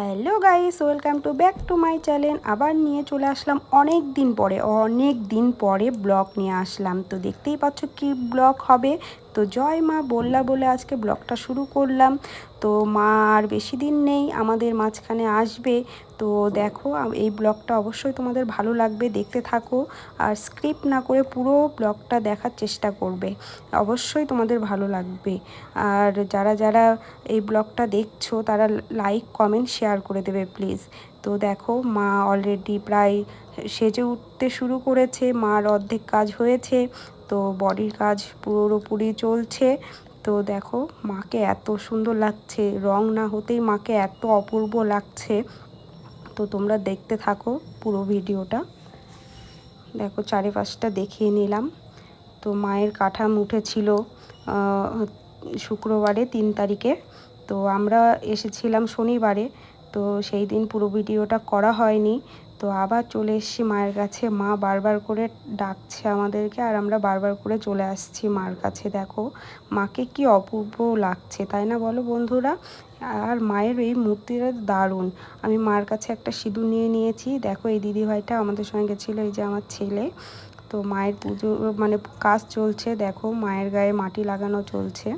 Hello guys, welcome to back to my channel. আবার নিয়ে চলে আসলাম অনেক দিন পরে ব্লগ নিয়ে আসলাম। তো দেখতেই পাচ্ছ কি ব্লগ হবে। তো জয় মা বললা বলে আজকে ব্লগটা শুরু করলাম। তো মা আর বেশি দিন নেই, আমাদের মাঝখানে আসবে। তো দেখো, এই ব্লগটা অবশ্যই তোমাদের ভালো লাগবে, দেখতে থাকো আর স্ক্রিপ্ট না করে পুরো ব্লগটা দেখার চেষ্টা করবে, অবশ্যই তোমাদের ভালো লাগবে। আর যারা যারা এই ব্লগটা দেখছো তারা লাইক কমেন্ট শেয়ার করে দেবে প্লিজ। তো দেখো, মা অলরেডি প্রায় সেজে উঠতে শুরু করেছে, মার অর্ধেক কাজ হয়েছে, তো বডির কাজ পুরোপুরি চলছে। তো দেখো, মাকে এত সুন্দর লাগছে, রং না হতেই মাকে এত অপূর্ব লাগছে। তো তোমরা দেখতে থাকো পুরো ভিডিওটা। দেখো, চারিপাশটা দেখিয়ে নিলাম। তো মায়ের কাঠাম উঠেছিল শুক্রবারে 3 তারিখে। তো আমরা এসেছিলাম শনিবারে, তো সেই দিন পুরো ভিডিওটা করা হয়নি। তো আবার চলে এসেছি মায়ের কাছে, মা বারবার করে ডাকছে আমাদেরকে আর আমরা বারবার করে চলে আসছি মার কাছে। দেখো, মাকে কি অপূর্ব লাগছে, তাই না বলো বন্ধুরা? আর মায়ের এই মূর্তিটা দারুণ। আমি মার কাছে একটা সিঁদুর নিয়ে নিয়েছি। দেখো, এই দিদিভাইটা আমাদের সঙ্গে গেছিলো, এই যে আমার ছেলে। তো মায়ের পুজো মানে কাজ চলছে, দেখো মায়ের গায়ে মাটি লাগানো চলছে।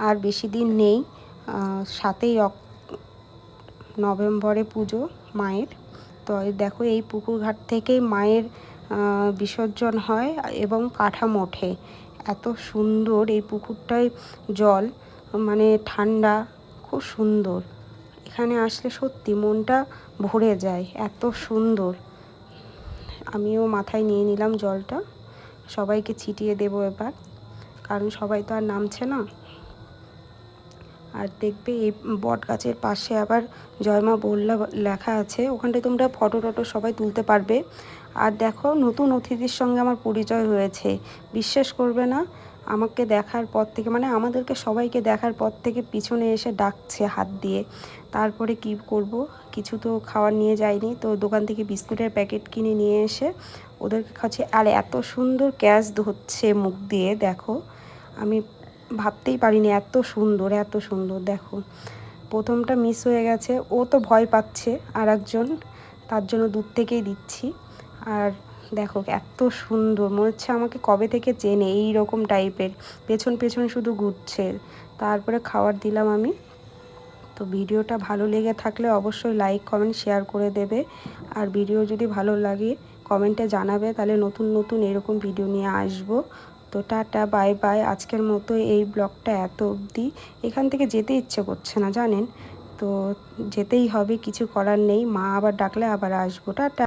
আর বেশি দিন নেই, 7ই নভেম্বরে পুজো মায়ের। তো দেখো, এই পুকুর ঘাট থেকেই মায়ের বিসর্জন হয় এবং কাঠাম ওঠে। এত সুন্দর এই পুকুরটায় জল, মানে ঠান্ডা, খুব সুন্দর। এখানে আসলে সত্যি মনটা ভরে যায়, এত সুন্দর। আমিও মাথায় নিয়ে নিলাম জলটা, সবাইকে ছিটিয়ে দেবো এবার, কারণ সবাই তো আর নামছে না। আর দেখবে, এই বট গাছের পাশে আবার জয়মা বললা লেখা আছে, ওখানটায় তোমরা ফটো টটো সবাই তুলতে পারবে। আর দেখো, নতুন অতিথির সঙ্গে আমার পরিচয় হয়েছে। বিশ্বাস করবে না, আমাকে দেখার পর থেকে, মানে আমাদেরকে সবাইকে দেখার পর থেকে পিছনে এসে ডাকছে হাত দিয়ে। তারপরে কি করব, কিছু তো খাওয়ার নিয়ে যাইনি, তো দোকান থেকে বিস্কুটের প্যাকেট কিনে নিয়ে এসে ওদেরকে খাচ্ছে। আর এত সুন্দর ক্যাচ ধরছে মুখ দিয়ে, দেখো আমি ভাবতেই পারিনি এত সুন্দর, এত সুন্দর। দেখো, প্রথমটা মিস হয়ে গেছে, ও তো ভয় পাচ্ছে আর একজন, তার জন্য দূর থেকেই দিচ্ছি। আর দেখো, এত সুন্দর, মনে হচ্ছে আমাকে কবে থেকে চেনে, এই রকম টাইপের, পেছন পেছন শুধু ঘুরছে। তারপরে খাবার দিলাম আমি। তো ভিডিওটা ভালো লেগে থাকলে অবশ্যই লাইক কমেন্ট শেয়ার করে দেবে। আর ভিডিও যদি ভালো লাগে কমেন্টে জানাবে, তাহলে নতুন নতুন এরকম ভিডিও নিয়ে আসবো। তো টাটা, বাই বাই। আজকের মতো এই ব্লগটা এত অবধি। এখান থেকে যেতে ইচ্ছে করছে না জানেন, তো যেতেই হবে, কিছু করার নেই। মা আবার ডাকলে আবার আসবো। টাটা।